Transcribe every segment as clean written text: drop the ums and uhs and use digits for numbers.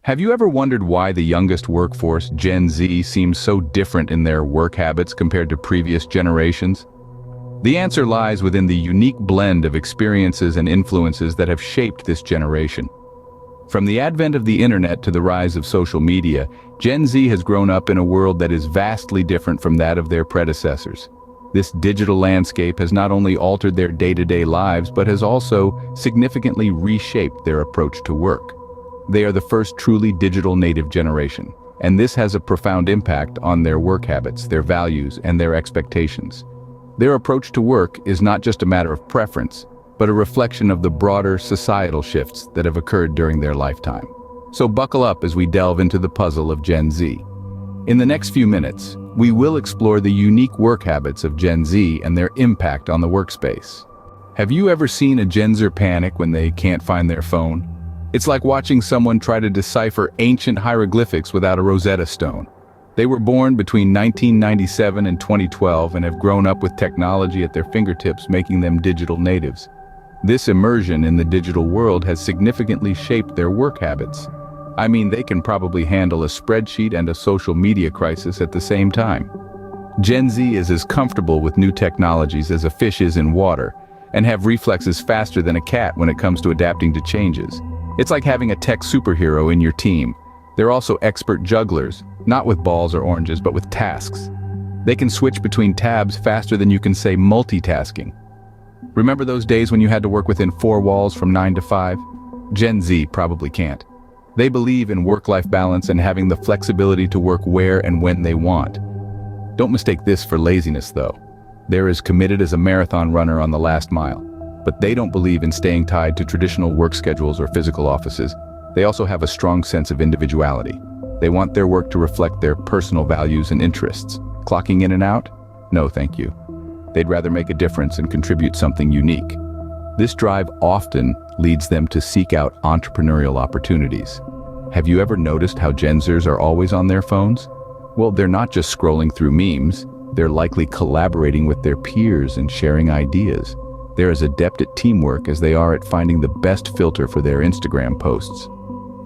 Have you ever wondered why the youngest workforce, Gen Z, seems so different in their work habits compared to previous generations? The answer lies within the unique blend of experiences and influences that have shaped this generation. From the advent of the internet to the rise of social media, Gen Z has grown up in a world that is vastly different from that of their predecessors. This digital landscape has not only altered their day-to-day lives, but has also significantly reshaped their approach to work. They are the first truly digital native generation, and this has a profound impact on their work habits, their values, and their expectations. Their approach to work is not just a matter of preference, but a reflection of the broader societal shifts that have occurred during their lifetime. So buckle up as we delve into the puzzle of Gen Z. In the next few minutes, we will explore the unique work habits of Gen Z and their impact on the workspace. Have you ever seen a Gen Zer panic when they can't find their phone? It's like watching someone try to decipher ancient hieroglyphics without a Rosetta Stone. They were born between 1997 and 2012 and have grown up with technology at their fingertips, making them digital natives. This immersion in the digital world has significantly shaped their work habits. I mean, they can probably handle a spreadsheet and a social media crisis at the same time. Gen Z is as comfortable with new technologies as a fish is in water, and have reflexes faster than a cat when it comes to adapting to changes. It's like having a tech superhero in your team. They're also expert jugglers, not with balls or oranges, but with tasks. They can switch between tabs faster than you can say multitasking. Remember those days when you had to work within 4 walls from 9 to 5? Gen Z probably can't. They believe in work-life balance and having the flexibility to work where and when they want. Don't mistake this for laziness, though. They're as committed as a marathon runner on the last mile. But they don't believe in staying tied to traditional work schedules or physical offices. They also have a strong sense of individuality. They want their work to reflect their personal values and interests. Clocking in and out? No, thank you. They'd rather make a difference and contribute something unique. This drive often leads them to seek out entrepreneurial opportunities. Have you ever noticed how Gen Zers are always on their phones? Well, they're not just scrolling through memes. They're likely collaborating with their peers and sharing ideas. They're as adept at teamwork as they are at finding the best filter for their Instagram posts.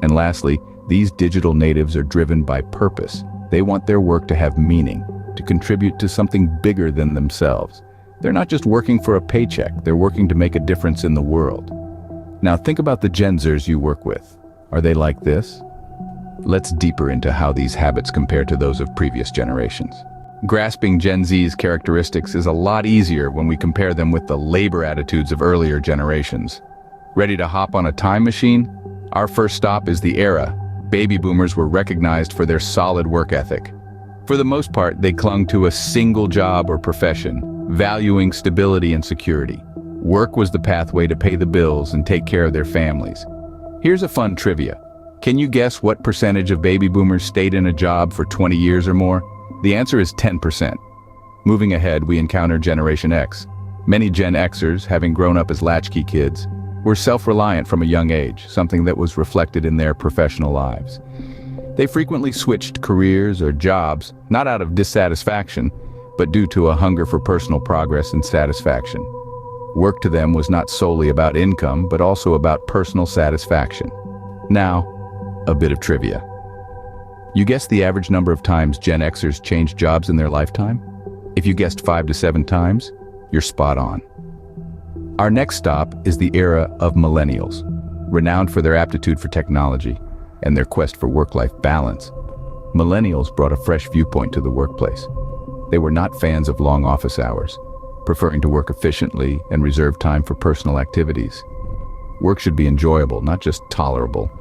And lastly, these digital natives are driven by purpose. They want their work to have meaning, to contribute to something bigger than themselves. They're not just working for a paycheck, they're working to make a difference in the world. Now think about the Gen Zers you work with. Are they like this? Let's deeper into how these habits compare to those of previous generations. Grasping Gen Z's characteristics is a lot easier when we compare them with the labor attitudes of earlier generations. Ready to hop on a time machine? Our first stop is the era. Baby boomers were recognized for their solid work ethic. For the most part, they clung to a single job or profession, valuing stability and security. Work was the pathway to pay the bills and take care of their families. Here's a fun trivia. Can you guess what percentage of baby boomers stayed in a job for 20 years or more? The answer is 10%. Moving ahead, we encounter Generation X. Many Gen Xers, having grown up as latchkey kids, were self-reliant from a young age, something that was reflected in their professional lives. They frequently switched careers or jobs, not out of dissatisfaction, but due to a hunger for personal progress and satisfaction. Work to them was not solely about income, but also about personal satisfaction. Now, a bit of trivia. You guessed the average number of times Gen Xers changed jobs in their lifetime? If you guessed 5 to 7 times, you're spot on. Our next stop is the era of millennials, renowned for their aptitude for technology and their quest for work-life balance. Millennials brought a fresh viewpoint to the workplace. They were not fans of long office hours, preferring to work efficiently and reserve time for personal activities. Work should be enjoyable, not just tolerable.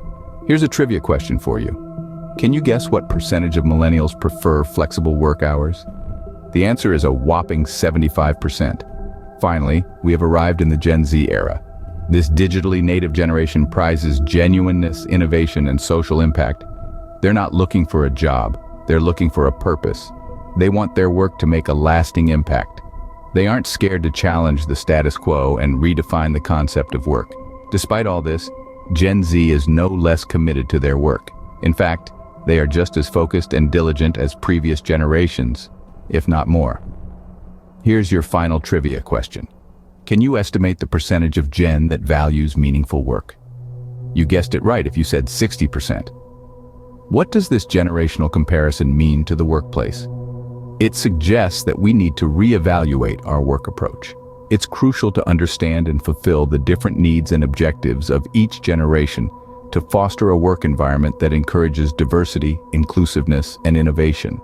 Here's a trivia question for you. Can you guess what percentage of millennials prefer flexible work hours? The answer is a whopping 75%. Finally, we have arrived in the Gen Z era. This digitally native generation prizes genuineness, innovation, and social impact. They're not looking for a job, they're looking for a purpose. They want their work to make a lasting impact. They aren't scared to challenge the status quo and redefine the concept of work. Despite all this, Gen Z is no less committed to their work. In fact, they are just as focused and diligent as previous generations, if not more. Here's your final trivia question. Can you estimate the percentage of Gen that values meaningful work? You guessed it right if you said 60%. What does this generational comparison mean to the workplace? It suggests that we need to reevaluate our work approach. It's crucial to understand and fulfill the different needs and objectives of each generation to foster a work environment that encourages diversity, inclusiveness, and innovation.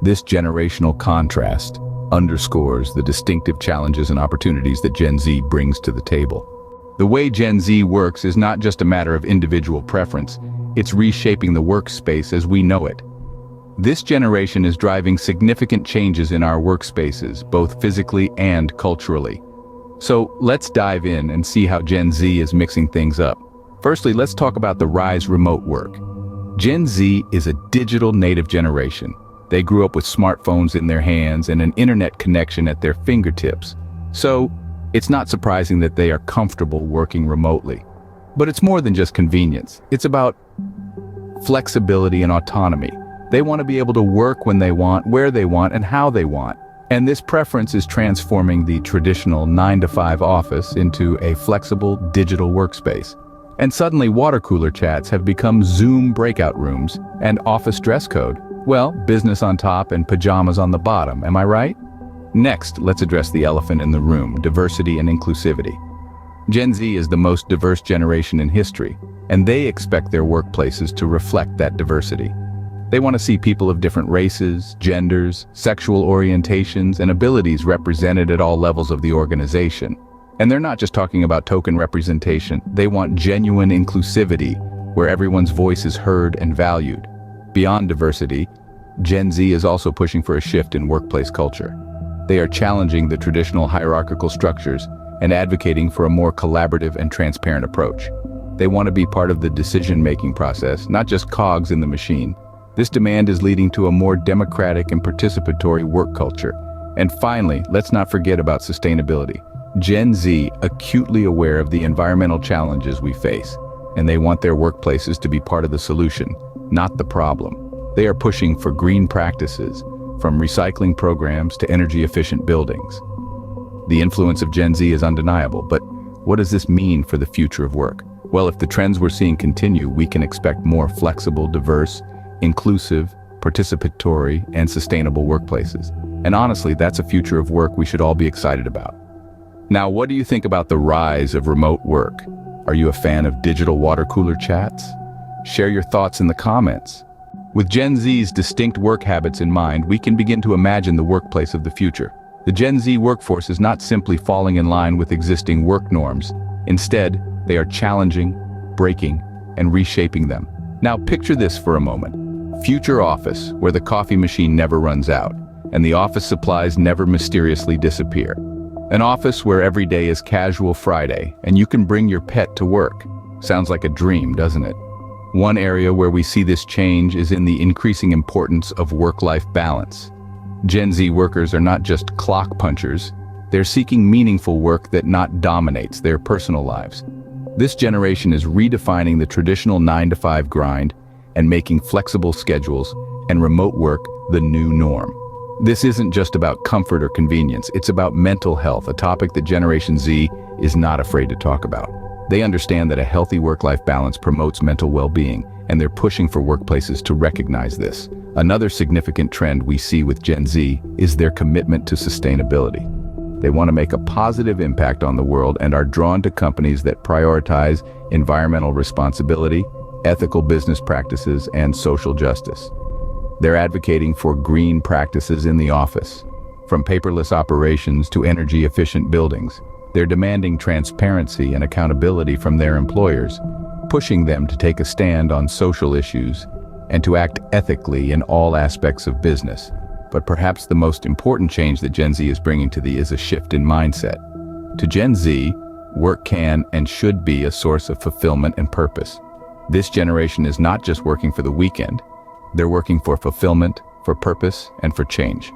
This generational contrast underscores the distinctive challenges and opportunities that Gen Z brings to the table. The way Gen Z works is not just a matter of individual preference, it's reshaping the workspace as we know it. This generation is driving significant changes in our workspaces, both physically and culturally. So let's dive in and see how Gen Z is mixing things up. Firstly, let's talk about the rise of remote work. Gen Z is a digital native generation. They grew up with smartphones in their hands and an internet connection at their fingertips. So it's not surprising that they are comfortable working remotely. But it's more than just convenience. It's about flexibility and autonomy. They want to be able to work when they want, where they want, and how they want. And this preference is transforming the traditional 9-to-5 office into a flexible digital workspace. And suddenly water cooler chats have become Zoom breakout rooms and office dress code. Well, business on top and pajamas on the bottom, am I right? Next, let's address the elephant in the room, diversity and inclusivity. Gen Z is the most diverse generation in history, and they expect their workplaces to reflect that diversity. They want to see people of different races, genders, sexual orientations, and abilities represented at all levels of the organization. And they're not just talking about token representation, they want genuine inclusivity, where everyone's voice is heard and valued. Beyond diversity, Gen Z is also pushing for a shift in workplace culture. They are challenging the traditional hierarchical structures and advocating for a more collaborative and transparent approach. They want to be part of the decision-making process, not just cogs in the machine. This demand is leading to a more democratic and participatory work culture. And finally, let's not forget about sustainability. Gen Z, acutely aware of the environmental challenges we face, and they want their workplaces to be part of the solution, not the problem. They are pushing for green practices, from recycling programs to energy-efficient buildings. The influence of Gen Z is undeniable, but what does this mean for the future of work? Well, if the trends we're seeing continue, we can expect more flexible, diverse, inclusive, participatory, and sustainable workplaces. And honestly, that's a future of work we should all be excited about. Now, what do you think about the rise of remote work? Are you a fan of digital water cooler chats? Share your thoughts in the comments. With Gen Z's distinct work habits in mind, we can begin to imagine the workplace of the future. The Gen Z workforce is not simply falling in line with existing work norms. Instead, they are challenging, breaking, and reshaping them. Now picture this for a moment. Future office, where the coffee machine never runs out, and the office supplies never mysteriously disappear. An office where every day is casual Friday, and you can bring your pet to work. Sounds like a dream, doesn't it? One area where we see this change is in the increasing importance of work-life balance. Gen Z workers are not just clock punchers, they're seeking meaningful work that not dominates their personal lives. This generation is redefining the traditional 9-to-5 grind and making flexible schedules and remote work the new norm. This isn't just about comfort or convenience, it's about mental health, a topic that Generation Z is not afraid to talk about. They understand that a healthy work-life balance promotes mental well-being, and they're pushing for workplaces to recognize this. Another significant trend we see with Gen Z is their commitment to sustainability. They want to make a positive impact on the world and are drawn to companies that prioritize environmental responsibility, ethical business practices, and social justice. They're advocating for green practices in the office. From paperless operations to energy-efficient buildings, they're demanding transparency and accountability from their employers, pushing them to take a stand on social issues and to act ethically in all aspects of business. But perhaps the most important change that Gen Z is bringing is a shift in mindset. To Gen Z, work can and should be a source of fulfillment and purpose. This generation is not just working for the weekend, they're working for fulfillment, for purpose, and for change.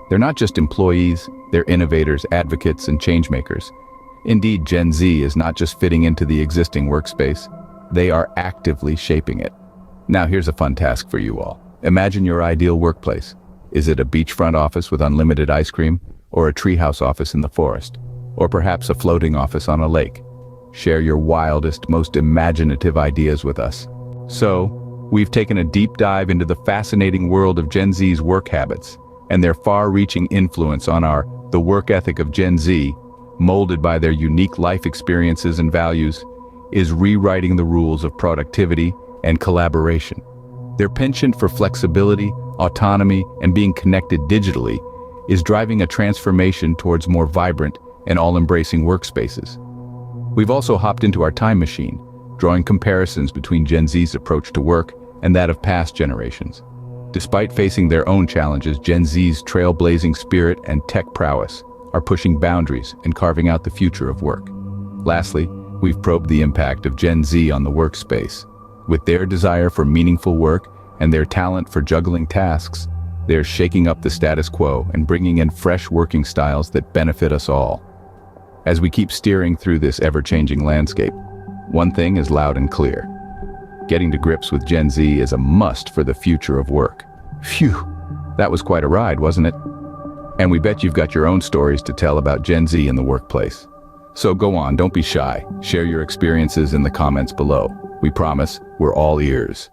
They're not just employees, they're innovators, advocates, and changemakers. Indeed, Gen Z is not just fitting into the existing workspace, they are actively shaping it. Now here's a fun task for you all. Imagine your ideal workplace. Is it a beachfront office with unlimited ice cream, or a treehouse office in the forest, or perhaps a floating office on a lake? Share your wildest, most imaginative ideas with us. So, We've taken a deep dive into the fascinating world of Gen Z's work habits and their far-reaching influence on the work ethic of Gen Z, molded by their unique life experiences and values, is rewriting the rules of productivity and collaboration. Their penchant for flexibility, autonomy, and being connected digitally is driving a transformation towards more vibrant and all-embracing workspaces. We've also hopped into our time machine, drawing comparisons between Gen Z's approach to work and that of past generations. Despite facing their own challenges, Gen Z's trailblazing spirit and tech prowess are pushing boundaries and carving out the future of work. Lastly, we've probed the impact of Gen Z on the workspace. With their desire for meaningful work and their talent for juggling tasks, they're shaking up the status quo and bringing in fresh working styles that benefit us all. As we keep steering through this ever-changing landscape, one thing is loud and clear. Getting to grips with Gen Z is a must for the future of work. Phew, that was quite a ride, wasn't it? And we bet you've got your own stories to tell about Gen Z in the workplace. So go on, don't be shy. Share your experiences in the comments below. We promise we're all ears.